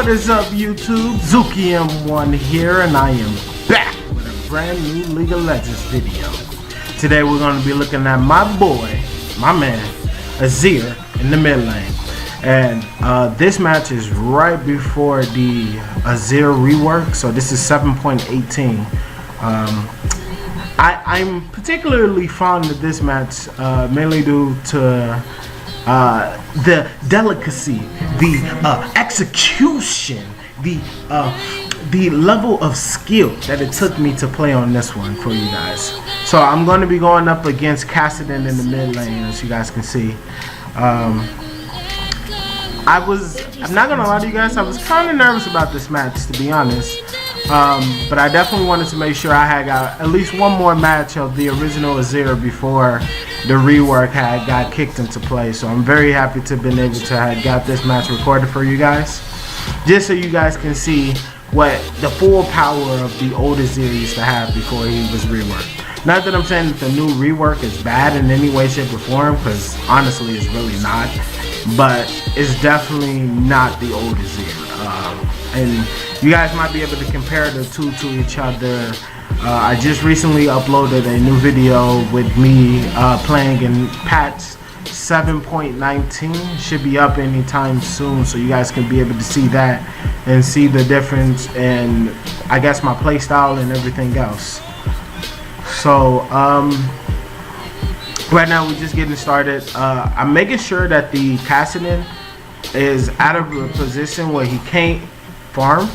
What is up, YouTube? Zuki M1 here, and I am back with a brand new League of Legends video. Today we're going to be looking at my boy, my man, Azir in the mid lane. And this match is right before the Azir rework, so this is 7.18. I'm particularly fond of this match, mainly due to the delicacy, the execution, the level of skill that it took me to play on this one for you guys. So I'm going to be going up against Kassadin in the mid lane, as you guys can see. I'm not gonna lie to you guys, I was kind of nervous about this match, to be honest. But I definitely wanted to make sure I had got at least one more match of the original Azir before the rework got kicked into play. So I'm very happy to have been able to have got this match recorded for you guys, just so you guys can see what the full power of the old Azir used to have before he was reworked. Not that I'm saying that the new rework is bad in any way, shape, or form, because honestly it's really not. But it's definitely not the old Azir. And you guys might be able to compare the two to each other. I just recently uploaded a new video with me playing in patch 7.19. Should be up anytime soon, so you guys can be able to see that and see the difference and I guess my play style and everything else. So right now we're just getting started. I'm making sure that the Kassadin is out of a position where he can't farm,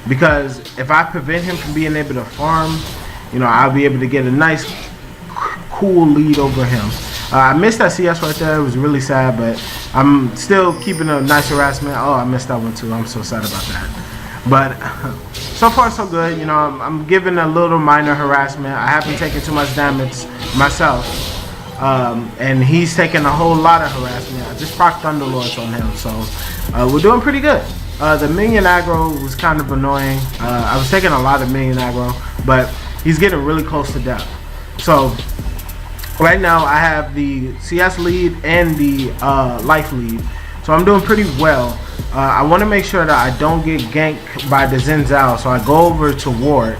because if I prevent him from being able to farm, you know, I'll be able to get a nice cool lead over him. I missed that CS right there. It was really sad, but I'm still keeping a nice harassment. Oh, I missed that one too. I'm so sad about that. But so far so good. You know, I'm giving a little minor harassment. I haven't taken too much damage myself. And he's taking a whole lot of harassment. I just procced Thunderlords on him, so we're doing pretty good. The minion aggro was kind of annoying. I was taking a lot of minion aggro, but he's getting really close to death. So right now I have the CS lead and the life lead, so I'm doing pretty well. I want to make sure that I don't get ganked by the Xin Zhao, so I go over to ward.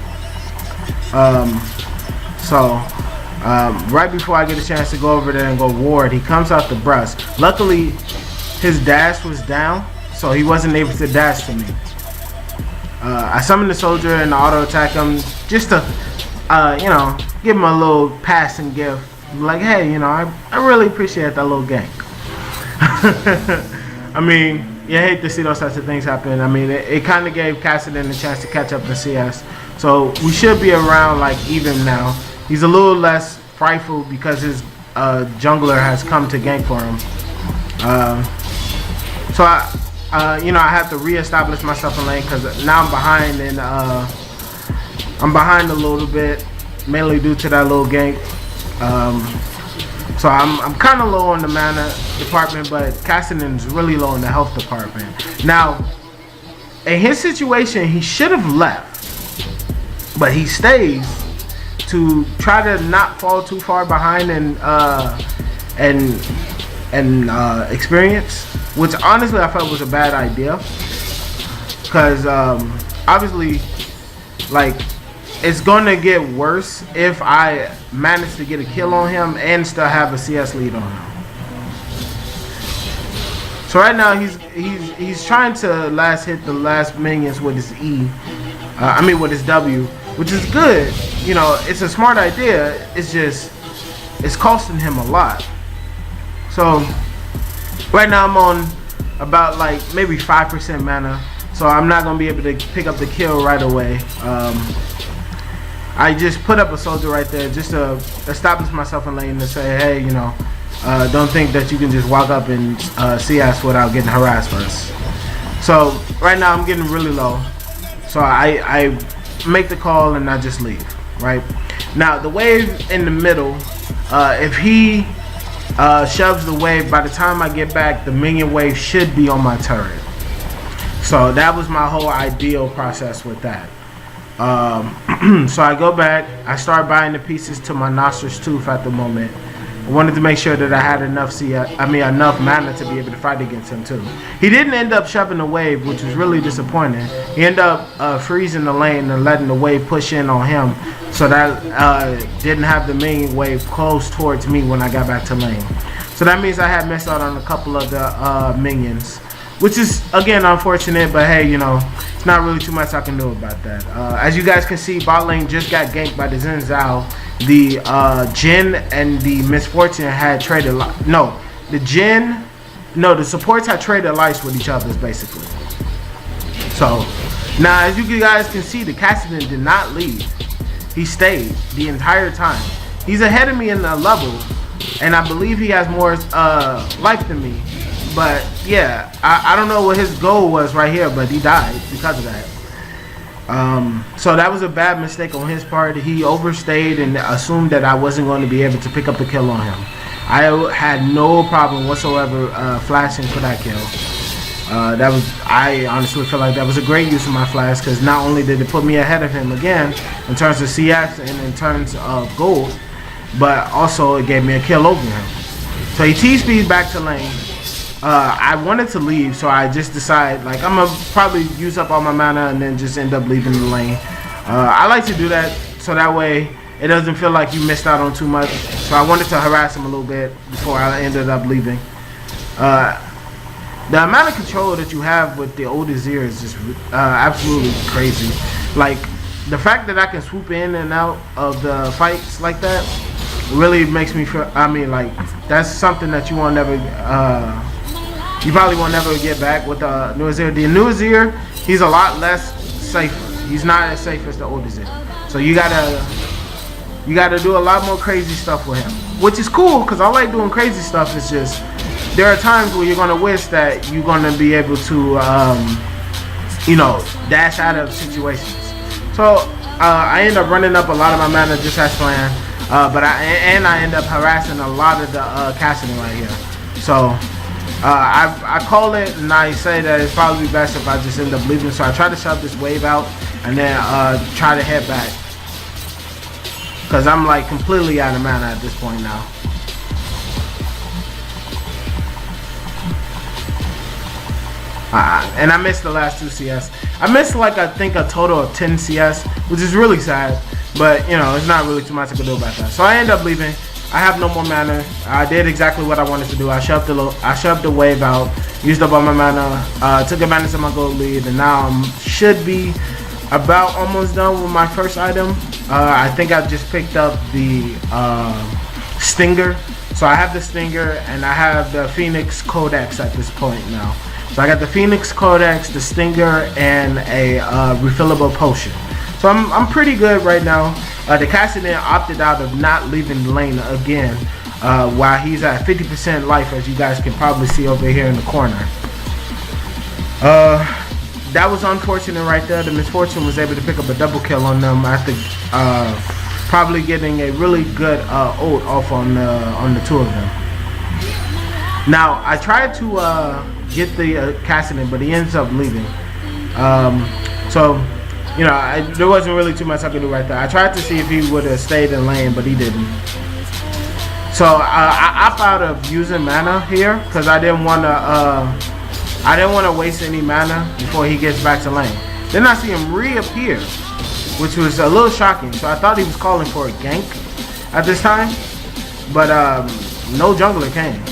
Right before I get a chance to go over there and go ward, he comes out the brush. Luckily, his dash was down, so he wasn't able to dash to me. I summoned the soldier and auto attack him just to, you know, give him a little passing gift. Like, hey, you know, I really appreciate that little gank. I mean, you hate to see those types of things happen. I mean, it kind of gave Kassadin a chance to catch up in CS. So we should be around like even now. He's a little less frightful because his jungler has come to gank for him. So you know, I have to reestablish myself in lane because now I'm behind, and I'm behind a little bit, mainly due to that little gank. So I'm kind of low on the mana department, but Kassadin's really low in the health department. Now, in his situation, he should have left, but he stays to try to not fall too far behind and experience, which honestly I felt was a bad idea, because obviously, like, it's gonna get worse if I manage to get a kill on him and still have a CS lead on him. So right now he's trying to hit the last minions with his with his W, which is good. You know, it's a smart idea. It's just, it's costing him a lot. So right now I'm on about like maybe 5% mana, so I'm not gonna be able to pick up the kill right away. I just put up a soldier right there just to establish myself in lane to say, hey, you know, don't think that you can just walk up and CS without getting harassed first. So right now I'm getting really low, so I make the call and I just leave. Right now, the wave in the middle, if he shoves the wave, by the time I get back, the minion wave should be on my turret. So that was my whole ideal process with that. So I go back, I start buying the pieces to my Nostr's Tooth at the moment, I wanted to make sure that I had enough enough mana to be able to fight against him too. He didn't end up shoving the wave, which was really disappointing. He ended up freezing the lane and letting the wave push in on him, so that didn't have the main wave close towards me when I got back to lane. So that means I had missed out on a couple of the minions, which is again unfortunate, but hey, you know, it's not really too much I can do about that. As you guys can see, bot lane just got ganked by the Xin Zhao. The Jin and the Misfortune had traded the supports had traded lives with each other basically. So now, as you guys can see, the Kassadin did not leave. He stayed the entire time. He's ahead of me in the level, and I believe he has more life than me. But yeah, I don't know what his goal was right here, but he died because of that. So that was a bad mistake on his part. He overstayed and assumed that I wasn't going to be able to pick up the kill on him. I had no problem whatsoever flashing for that kill. I honestly feel like that was a great use of my flash, because not only did it put me ahead of him again in terms of CS and in terms of gold, but also it gave me a kill over him. So he T-speed back to lane. I wanted to leave, so I just decided, like, I'm gonna probably use up all my mana and then just end up leaving the lane. I like to do that so that way it doesn't feel like you missed out on too much. So I wanted to harass him a little bit before I ended up leaving. The amount of control that you have with the old Azir is just absolutely crazy. Like, the fact that I can swoop in and out of the fights like that really makes me feel, I mean, like, that's something that you won't never, you probably won't never get back with the new Azir. The new Azir, he's a lot less safer. He's not as safe as the old Azir. So you gotta do a lot more crazy stuff with him, which is cool, because I like doing crazy stuff. It's just, there are times where you're gonna wish that you're gonna be able to, you know, dash out of situations. So I end up running up a lot of my mana just as planned, but I end up harassing a lot of the Kassadin right here. So I call it, and I say that it's probably best if I just end up leaving. So I try to shove this wave out and then try to head back, because I'm like completely out of mana at this point now. And I missed the last 2 CS. I missed, like, I think a total of 10 CS, which is really sad, but you know, it's not really too much I can do about that. So I end up leaving. I have no more mana. I did exactly what I wanted to do. I shoved the wave out, used up all my mana, took advantage of my gold lead, and now I should be about almost done with my first item. I think I just picked up the Stinger. So I have the Stinger and I have the Phoenix Codex at this point now. So I got the Phoenix Codex, the Stinger, and a refillable potion. So I'm pretty good right now. The Kassadin opted out of not leaving the lane again, while he's at 50% life, as you guys can probably see over here in the corner. That was unfortunate right there. The Misfortune was able to pick up a double kill on them after probably getting a really good ult off on the 2 of them. Now I tried to get the Kassadin, but he ends up leaving. So, you know, there wasn't really too much I could do right there. I tried to see if he would have stayed in lane, but he didn't. So I opt out of using mana here, because I didn't want to waste any mana before he gets back to lane. Then I see him reappear, which was a little shocking. So I thought he was calling for a gank at this time, but no jungler came.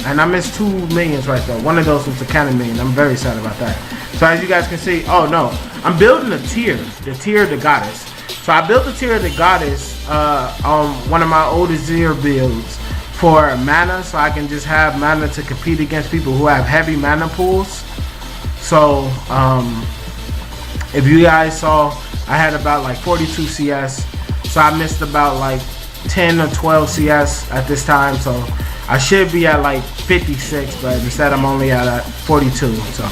And I missed 2 minions right there. One of those was the cannon minion. I'm very sad about that. So as you guys can see, oh no, I'm building a tier, the tier of the goddess. So I built the tier of the goddess on one of my old Azir builds for mana, so I can just have mana to compete against people who have heavy mana pools. So if you guys saw, I had about like 42 CS. So I missed about like 10 or 12 CS at this time. So I should be at like 56, but instead I'm only at 42. So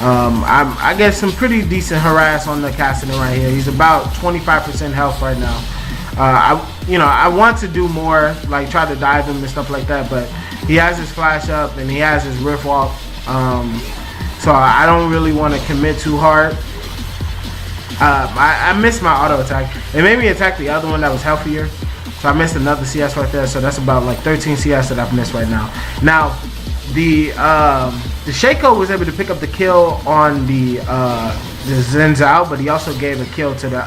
I get some pretty decent harass on the Kassadin right here. He's about 25% health right now. I want to do more, like try to dive him and stuff like that, but he has his flash up and he has his rift walk. So I don't really want to commit too hard. I missed my auto attack. It made me attack the other one that was healthier. So I missed another CS right there. So that's about like 13 CS that I've missed right now. Now, the Shaco was able to pick up the kill on the Xin Zhao, but he also gave a kill to the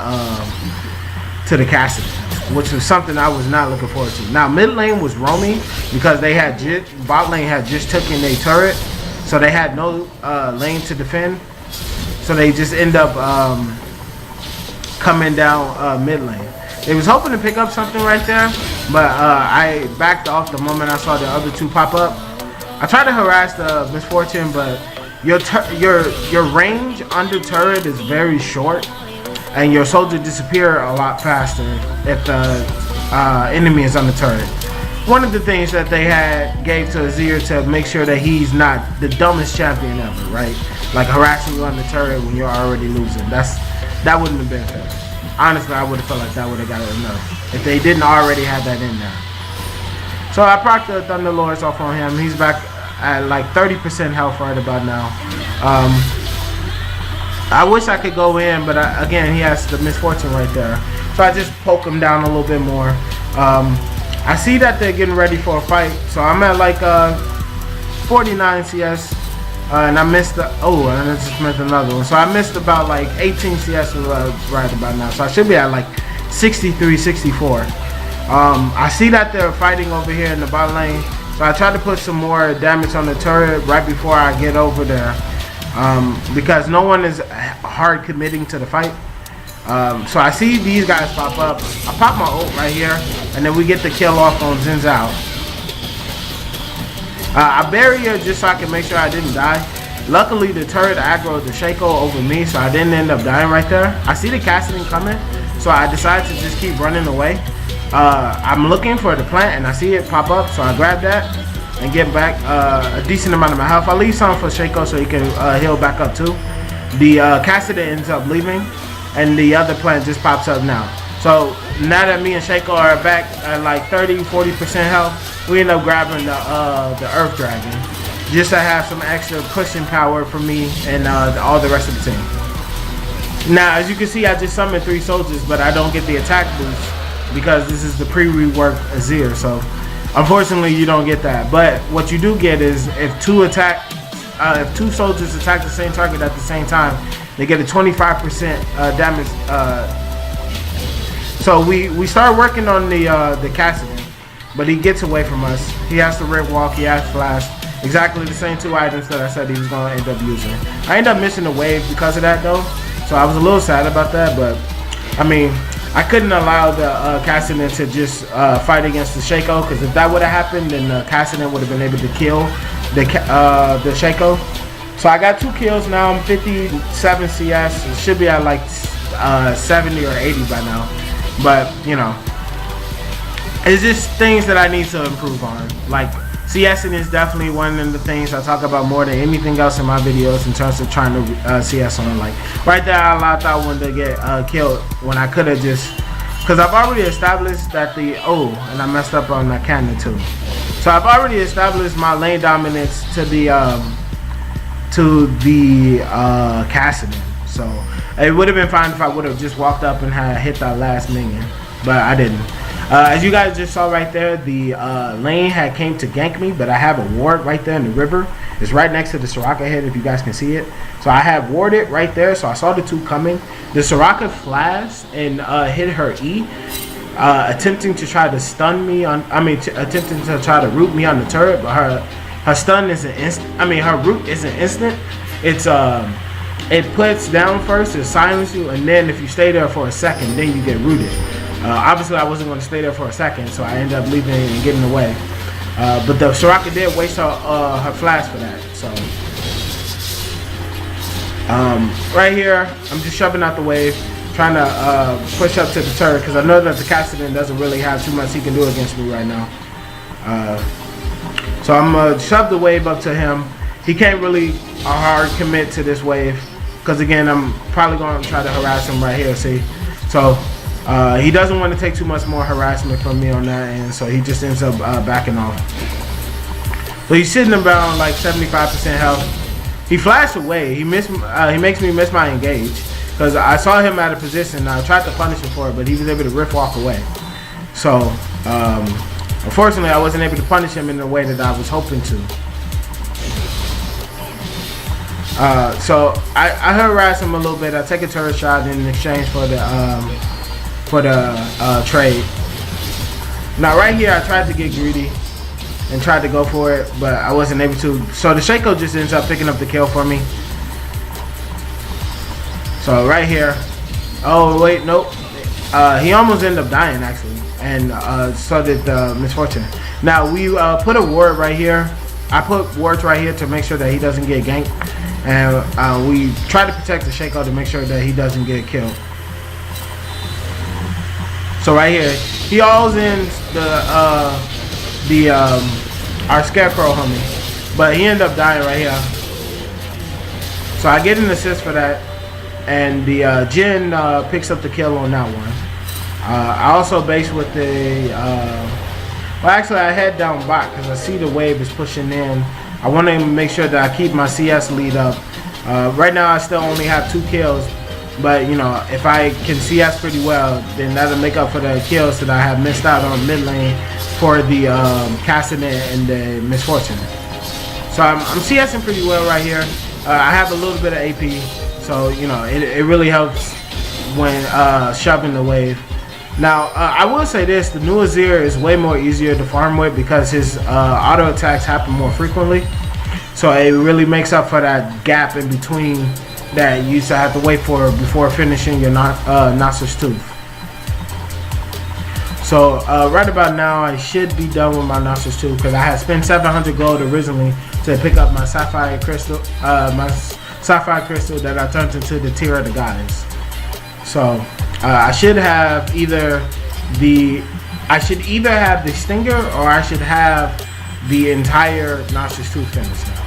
Kassadin, which was something I was not looking forward to. Now mid lane was roaming because they had bot lane had just taken a turret, so they had no lane to defend. So they just end up coming down mid lane. They was hoping to pick up something right there, but I backed off the moment I saw the other two pop up. I tried to harass the Misfortune, but your range under turret is very short, and your soldier disappear a lot faster if the enemy is on the turret. One of the things that they gave to Azir to make sure that he's not the dumbest champion ever, right? Like harassing you on the turret when you're already losing. That wouldn't have been fair. Honestly, I would have felt like that would have got enough if they didn't already have that in there. So I procced the Thunderlords off on him. He's back at like 30% health right about now. I wish I could go in, but again, he has the Misfortune right there. So I just poke him down a little bit more. I see that they're getting ready for a fight, so I'm at like 49 CS, and I missed and I just missed another one. So I missed about like 18 CS right about now. So I should be at like 63, 64. I see that they're fighting over here in the bot lane. So I tried to put some more damage on the turret right before I get over there, because no one is hard committing to the fight. So I see these guys pop up. I pop my ult right here, and then we get the kill off on Xin Zhao. I bury her just so I can make sure I didn't die. Luckily, the turret aggroed the Shaco over me, so I didn't end up dying right there. I see the Kassadin coming, so I decided to just keep running away. I'm looking for the plant, and I see it pop up, so I grab that and get back a decent amount of my health. I leave some for Shaco so he can heal back up too. The Kassadin ends up leaving, and the other plant just pops up now. So now that me and Shaco are back at like 30-40% health, we end up grabbing the Earth Dragon just to have some extra pushing power for me and all the rest of the team. Now, as you can see, I just summoned 3 soldiers, but I don't get the attack boost because this is the pre-reworked Azir. So unfortunately, you don't get that. But what you do get is if two soldiers attack the same target at the same time, they get a 25% damage. So we start working on the Kassadin, but he gets away from us. He has to rip walk. He has flash. Exactly the same 2 items that I said he was going to end up using. I ended up missing the wave because of that though, so I was a little sad about that. But I mean, I couldn't allow the Kassadin to just fight against the Shaco, because if that would have happened, then the Kassadin would have been able to kill the Shaco. So I got 2 kills now. I'm 57 CS. It should be at like 70 or 80 by now. But you know, it's just things that I need to improve on. Like CSing is definitely one of the things I talk about more than anything else in my videos in terms of trying to CS on. Like right there, I allowed that one to get killed when I could have just, because I've already established that and I messed up on that cannon too. So I've already established my lane dominance to the Kassadin. So it would have been fine if I would have just walked up and had hit that last minion, but I didn't. As you guys just saw right there, the lane had came to gank me, but I have a ward right there in the river. It's right next to the Soraka head, if you guys can see it. So I have warded right there, so I saw the 2 coming. The Soraka flashed and hit her E, attempting to try to stun me on. Attempting to try to root me on the turret, but her stun isn't instant. Her root isn't instant. It's it puts down first to silence you, and then if you stay there for a second, then you get rooted. Obviously, I wasn't going to stay there for a second, so I ended up leaving and getting away. But the Soraka did waste her flash for that. So right here, I'm just shoving out the wave, trying to push up to the turret, because I know that the Kassadin doesn't really have too much he can do against me right now. So I'm going to shove the wave up to him. He can't really hard commit to this wave, because again, I'm probably going to try to harass him right here, see? So he doesn't want to take too much more harassment from me on that end, so he just ends up backing off. So he's sitting around like 75% health. He flashed away. He makes me miss my engage, because I saw him out of position. I tried to punish him for it, but he was able to riff walk away. So unfortunately, I wasn't able to punish him in the way that I was hoping to. So I harass him a little bit. I take a turret shot in exchange for the trade. Now right here, I tried to get greedy and tried to go for it, but I wasn't able to. So the Shaco just ends up picking up the kill for me. So right here, oh wait, nope. He almost ended up dying actually, and so did Misfortune. Now we put a ward right here. I put wards right here to make sure that he doesn't get ganked, and we try to protect the Shaco to make sure that he doesn't get killed. So right here, he alls in our Scarecrow homie, but he ended up dying right here. So I get an assist for that, and the Jin picks up the kill on that one. I also base with the well, actually I head down bot because I see the wave is pushing in. I want to make sure that I keep my CS lead up. Right now I still only have 2 kills, but you know, if I can CS pretty well, then that'll make up for the kills that I have missed out on mid lane for the Kassadin and the Misfortune. So I'm CSing pretty well right here. I have a little bit of AP, so you know it really helps when shoving the wave. Now I will say this: the new Azir is way more easier to farm with because his auto attacks happen more frequently. So it really makes up for that gap in between that you used to have to wait for before finishing your Noxus Tooth. So right about now I should be done with my Noxus Tooth because I had spent 700 gold originally to pick up my Sapphire Crystal, that I turned into the Tear of the Goddess. So I should either have the Stinger or I should have the entire Noxus Tooth finished now.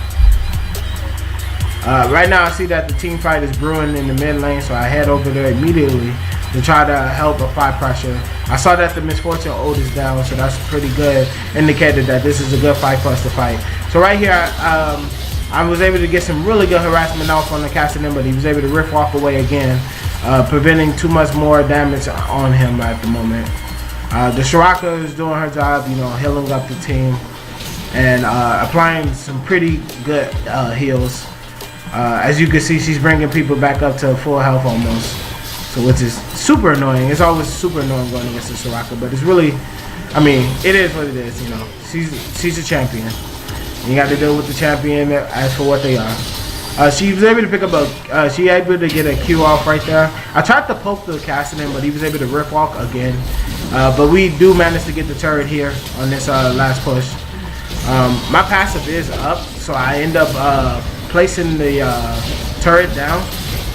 Right now I see that the team fight is brewing in the mid lane, so I head over there immediately to try to help apply pressure. I saw that the Misfortune ult is down, so that's pretty good indicator that this is a good fight for us to fight. So right here, I was able to get some really good harassment off on the Kassadin, but he was able to rift walk away again, preventing too much more damage on him at the moment. The Soraka is doing her job, you know, healing up the team and applying some pretty good heals. As you can see, she's bringing people back up to full health almost, so which is super annoying. It's always super annoying going against the Soraka, but it's really, I mean, it is what it is. You know, she's a champion. You got to deal with the champion as for what they are. She was able to pick up she able to get a Q off right there. I tried to poke the Kassadin, but he was able to rift walk again. But we do manage to get the turret here on this last push. My passive is up, so I end up placing the turret down,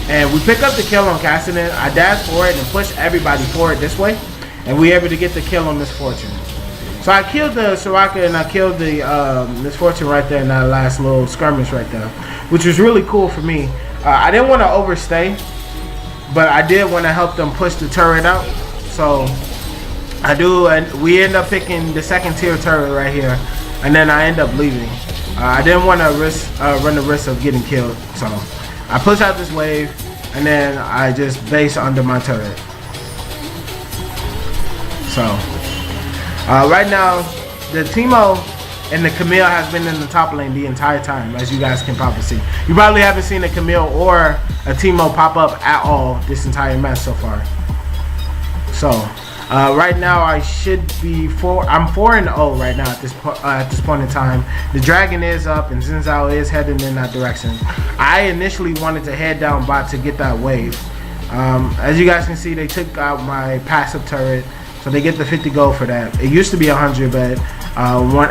and we pick up the kill on Kassadin. I dash for it and push everybody forward this way, and we able to get the kill on Misfortune. So I killed the Soraka and I killed the Misfortune right there in that last little skirmish right there, which was really cool for me. I didn't want to overstay, but I did want to help them push the turret out. So I do, and we end up picking the second tier turret right here, and then I end up leaving. I didn't want to run the risk of getting killed, so I push out this wave, and then I just base under my turret. So right now, the Teemo and the Camille has been in the top lane the entire time, as you guys can probably see. You probably haven't seen a Camille or a Teemo pop up at all this entire match so far. So right now I should be I'm 4-0 right now at this point in time. The dragon is up and Xin Zhao is heading in that direction. I initially wanted to head down bot to get that wave. As you guys can see, they took out my passive turret, so they get the 50 gold for that. It used to be 100, but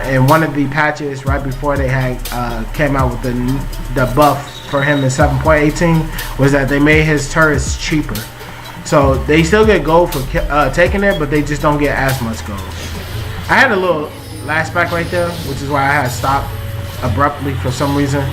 in one of the patches right before they had came out with the buff for him in 7.18 was that they made his turrets cheaper. So they still get gold for taking it, but they just don't get as much gold. I had a little last back right there, which is why I had stopped abruptly for some reason.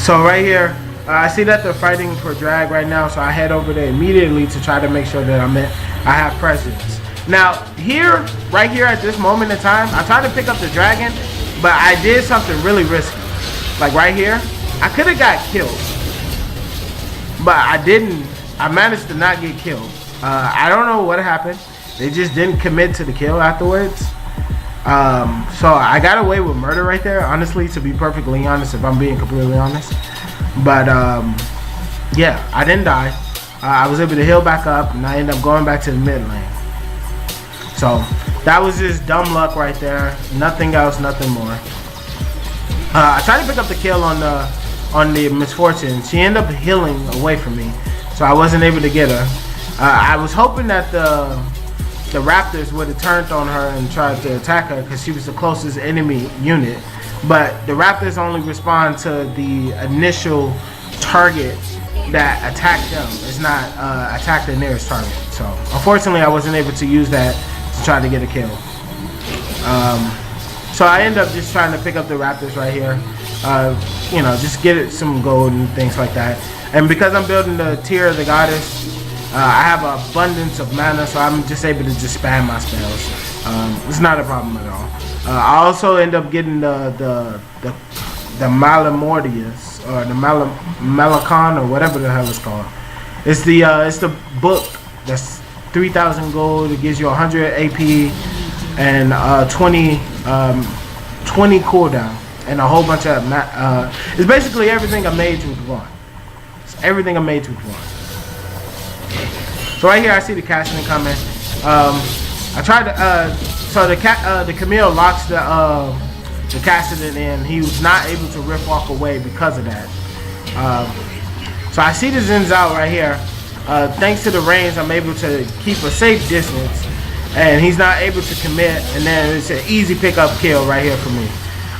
So right here, I see that they're fighting for drag right now, so I head over there immediately to try to make sure that I have presence. Now here, right here at this moment in time, I tried to pick up the dragon, but I did something really risky. Like right here, I could have got killed, but I didn't. I managed to not get killed. I don't know what happened. They just didn't commit to the kill afterwards. So I got away with murder right there, honestly, to be perfectly honest, if I'm being completely honest. But yeah, I didn't die. I was able to heal back up, and I ended up going back to the mid lane. So that was just dumb luck right there. Nothing else, nothing more. I tried to pick up the kill on the misfortune. She ended up healing away from me, so I wasn't able to get her. I was hoping that the Raptors would have turned on her and tried to attack her because she was the closest enemy unit. But the Raptors only respond to the initial target that attacked them. It's not attack the nearest target. So unfortunately, I wasn't able to use that to try to get a kill. So I end up just trying to pick up the Raptors right here. You know, just get it some gold and things like that. And because I'm building the tier of the goddess, I have an abundance of mana, so I'm just able to just spam my spells. It's not a problem at all. I also end up getting the Malamortius or the Malakon or whatever the hell it's called. It's the book that's 3,000 gold. It gives you 100 AP and 20 cooldown and a whole bunch of it's basically everything a mage would want. It's everything a mage would want. So right here I see the Kassadin coming. I tried to so the Camille locks the Kassadin in. He was not able to rip walk away because of that. So I see the Zinzao right here. Thanks to the range, I'm able to keep a safe distance, and he's not able to commit. And then it's an easy pickup kill right here for me.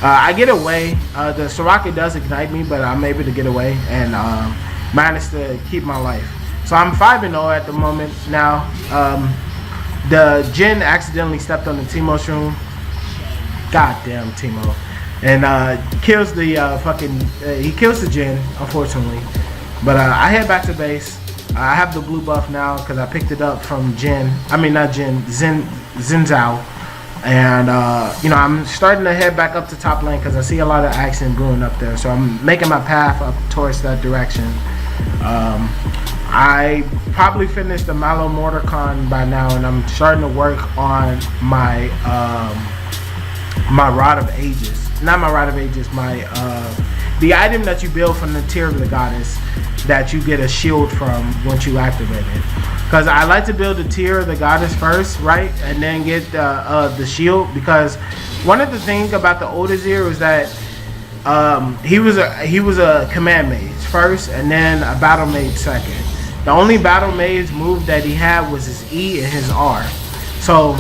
I get away. The Soraka does ignite me, but I'm able to get away and manage to keep my life. So I'm 5-0 at the moment now. The Jin accidentally stepped on the Teemo shroom. Goddamn Teemo. And kills the he kills the Jin, unfortunately. But I head back to base. I have the blue buff now because I picked it up from Jin. I mean not Jin, Zinzao. And you know, I'm starting to head back up to top lane because I see a lot of action brewing up there. So I'm making my path up towards that direction. I probably finished the Malo Mortarcon by now, and I'm starting to work on my my Rod of Ages. Not my Rod of Ages, my the item that you build from the tier of the goddess that you get a shield from once you activate it. Because I like to build the tier of the goddess first, right, and then get the shield. Because one of the things about the old Azir was that he was a command mage first, and then a battle mage second. The only battle mage move that he had was his E and his R. So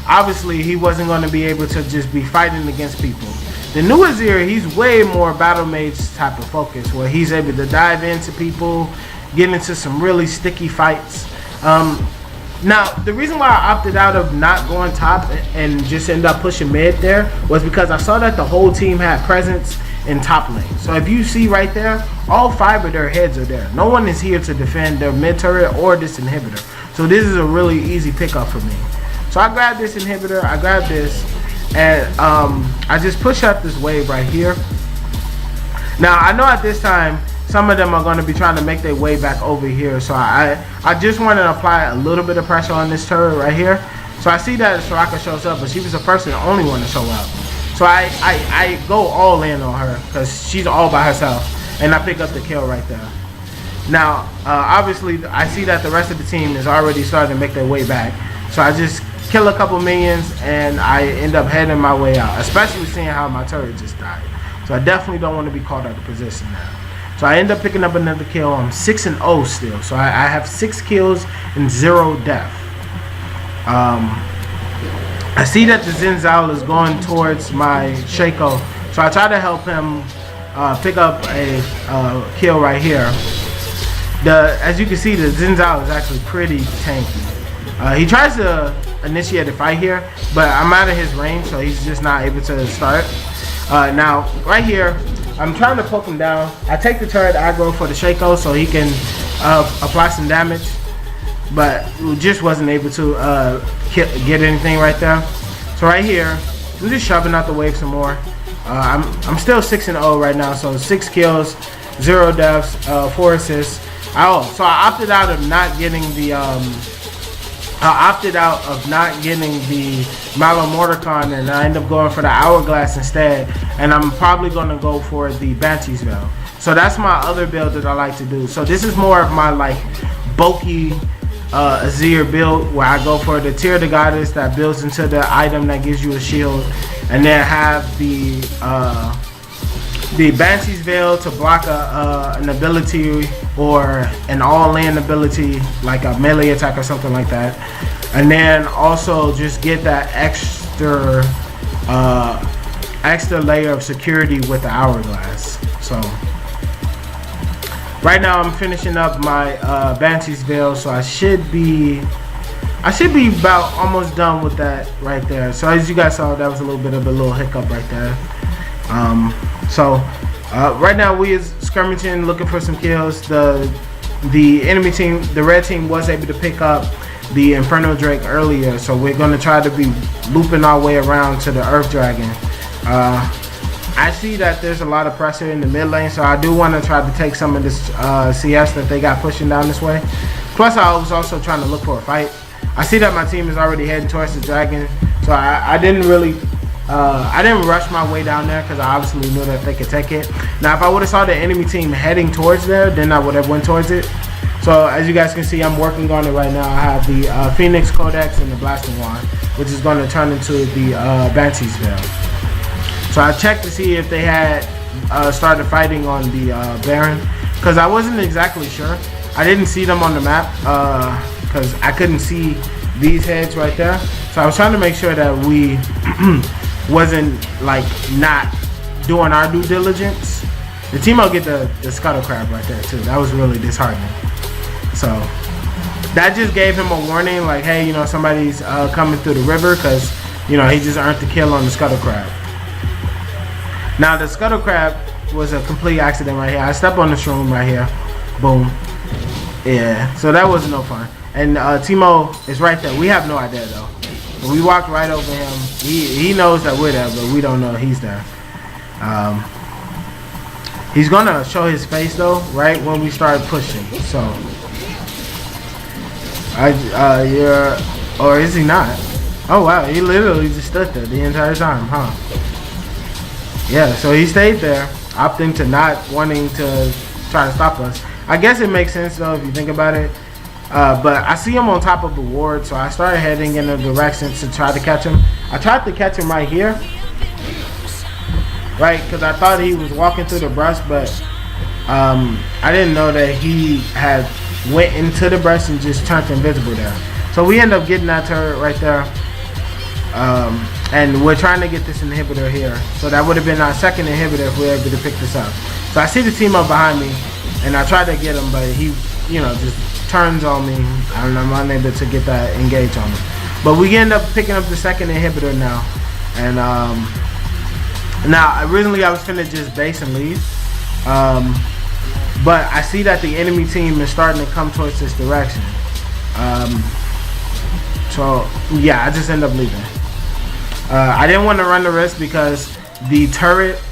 obviously he wasn't going to be able to just be fighting against people. The new Azir, he's way more battle mage type of focus, where he's able to dive into people, get into some really sticky fights. Now, the reason why I opted out of not going top and just ended up pushing mid there was because I saw that the whole team had presence in top lane. So if you see right there, all 5 of their heads are there. No one is here to defend their mid turret or this inhibitor. So this is a really easy pickup for me. So I grabbed this inhibitor, I grabbed this, and I just push up this wave right here. Now I know at this time some of them are going to be trying to make their way back over here. So I just want to apply a little bit of pressure on this turret right here. So I see that Soraka shows up, but she was the first and only one to show up. So I go all in on her because she's all by herself, and I pick up the kill right there. Now, obviously, I see that the rest of the team is already starting to make their way back. So I just kill a couple minions, and I end up heading my way out, especially seeing how my turret just died. So I definitely don't want to be caught out of position now. So I end up picking up another kill. I'm 6-0 still. So I have 6 kills and 0 death. I see that the Zinzao is going towards my Shaco, so I try to help him pick up a kill right here. As you can see, the Zinzao is actually pretty tanky. He tries to initiate a fight here, but I'm out of his range, so he's just not able to start. Now, right here, I'm trying to poke him down. I take the turret aggro for the Shaco so he can apply some damage, but just wasn't able to get anything right there. So right here, I'm just shoving out the wave some more. I'm still 6-0 right now, so 6 kills, 0 deaths, 4 assists. So I opted out of not getting the I opted out of not getting the Malomorticon, and I end up going for the Hourglass instead. And I'm probably going to go for the Banshee's Veil. So that's my other build that I like to do. So this is more of my like bulky Azir build, where I go for the Tear the Goddess that builds into the item that gives you a shield, and then have the Banshee's Veil to block an ability or an all-in ability like a melee attack or something like that, and then also just get that extra layer of security with the Hourglass. So right now I'm finishing up my Banshee's Veil, so I should be about almost done with that right there. So as you guys saw, that was a little bit of a little hiccup right there. Right now we is skirmishing, looking for some kills. The enemy team, the red team, was able to pick up the Inferno Drake earlier, so we're going to try to be looping our way around to the Earth Dragon. I see that there's a lot of pressure in the mid lane, so I do want to try to take some of this CS that they got pushing down this way. Plus, I was also trying to look for a fight. I see that my team is already heading towards the dragon, so I didn't really, I didn't rush my way down there because I obviously knew that they could take it. Now, if I would have saw the enemy team heading towards there, then I would have went towards it. So as you guys can see, I'm working on it right now. I have the Phoenix Codex and the Blasting Wand, which is going to turn into the Banshee's Veil. So I checked to see if they had started fighting on the Baron, because I wasn't exactly sure. I didn't see them on the map because I couldn't see these heads right there. So I was trying to make sure that we wasn't like not doing our due diligence. The team will get the Scuttle Crab right there too. That was really disheartening. So that just gave him a warning, like, hey, you know, somebody's coming through the river, because, you know, he just earned the kill on the Scuttle Crab. Now the Scuttle Crab was a complete accident right here. I stepped on the shroom right here. Boom. Yeah, so that was no fun. And Timo is right there. We have no idea though. We walked right over him. He knows that we're there, but we don't know he's there. He's gonna show his face though, right when we start pushing. So, or is he not? Oh wow, he literally just stood there the entire time, huh? Yeah, so he stayed there, opting to not wanting to try to stop us. I guess it makes sense though if you think about it. But I see him on top of the ward, so I started heading in a direction to try to catch him. I tried to catch him right here, right, because I thought he was walking through the brush, but I didn't know that he had went into the brush and just turned invisible there. So we end up getting that turret right there. And we're trying to get this inhibitor here. So that would have been our second inhibitor if we were able to pick this up. So I see the team up behind me, and I tried to get him, but he, you know, just turns on me, and I'm unable to get that engage on him. But we end up picking up the second inhibitor now. And now originally I was finna just base and leave. But I see that the enemy team is starting to come towards this direction. So yeah, I just end up leaving. I didn't want to run the risk because the turret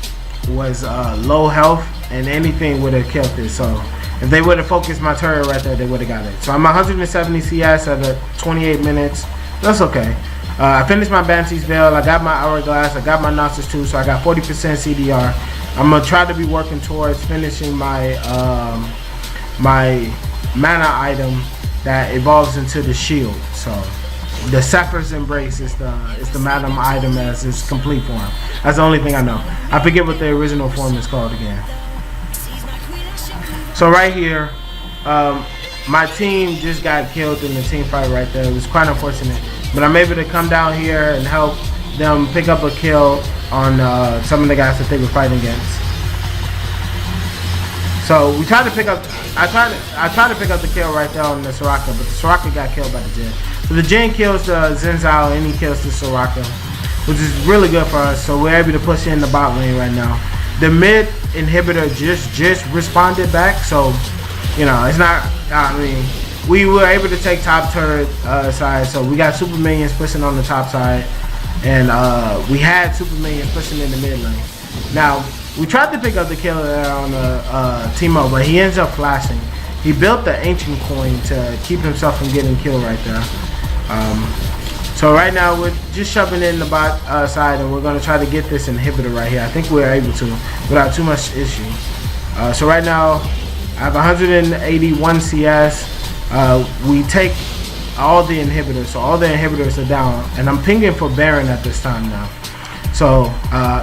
was low health, and anything would have killed it. So if they would have focused my turret right there, they would have got it. So I'm 170 CS at 28 minutes. That's okay. I finished my Banshee's Veil. I got my Hourglass. I got my Noxus 2, so I got 40% CDR. I'm gonna try to be working towards finishing my my mana item that evolves into the shield. So the Zephyr's Embrace is the mana item as its complete form. That's the only thing I know. I forget what the original form is called again. So right here, my team just got killed in the team fight right there. It was quite unfortunate, but I'm able to come down here and help them pick up a kill on some of the guys that they were fighting against. So we tried to pick up. I tried to pick up the kill right there on the Soraka, but the Soraka got killed by the Jhin. So the Jhin kills the Xin Zhao and he kills the Soraka, which is really good for us. So we're able to push in the bot lane right now. The mid inhibitor just responded back, so you know it's not. I mean, we were able to take top turret side, so we got super minions pushing on the top side, and we had super minions pushing in the mid lane. Now we tried to pick up the kill there on Timo, but he ends up flashing. He built the ancient coin to keep himself from getting killed right there. So right now we're just shoving it in the bot side, and we're going to try to get this inhibitor right here. I think we're able to without too much issue. So right now I have 181 CS. We take all the inhibitors, so all the inhibitors are down, and I'm pinging for Baron at this time now. So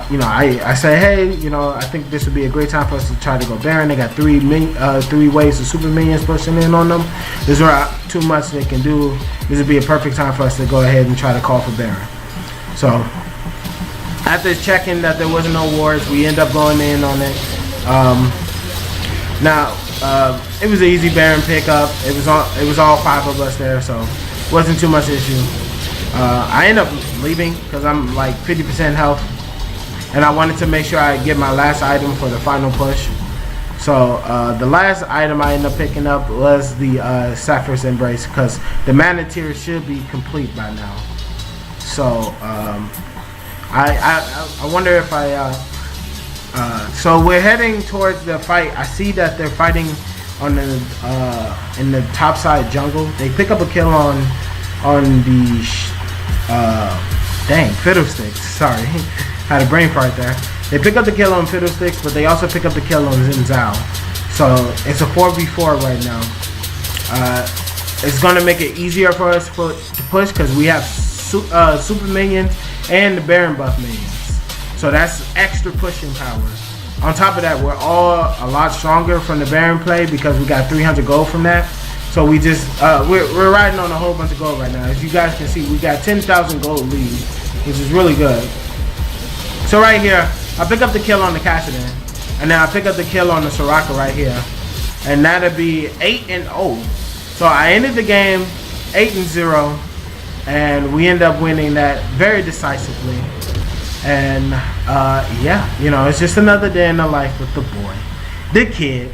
you know, I say, hey, you know, I think this would be a great time for us to try to go Baron. They got three waves of super minions pushing in on them. There's not too much they can do. This would be a perfect time for us to go ahead and try to call for Baron. So after checking that there wasn't no wars, we end up going in on it. Now it was an easy Baron pickup. It was all 5 of us there, so it wasn't too much issue. I end up leaving because I'm like 50% health, and I wanted to make sure I get my last item for the final push. So the last item I ended up picking up was the Sapphire's Embrace, because the mana tier should be complete by now. So I wonder if so we're heading towards the fight. I see that they're fighting on the in the top side jungle. They pick up a kill on the dang, Fiddlesticks. Sorry, had a brain fart there. They pick up the kill on Fiddlesticks, but they also pick up the kill on Zinzao. So it's a 4v4 right now. It's gonna make it easier for us to push because we have super minions and the Baron buff minions. So that's extra pushing power. On top of that, we're all a lot stronger from the Baron play because we got 300 gold from that. So we just we're riding on a whole bunch of gold right now. As you guys can see, we got 10,000 gold lead, which is really good. So right here, I pick up the kill on the Kassadin, and then I pick up the kill on the Soraka right here, and that'll be 8-0. So I ended the game 8-0, and we end up winning that very decisively. And yeah, you know, it's just another day in the life with the boy, the kid,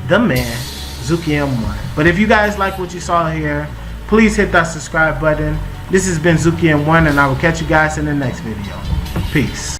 the man, Zuki M1. But if you guys like what you saw here, please hit that subscribe button. This has been Zuki M1, and I will catch you guys in the next video. Peace.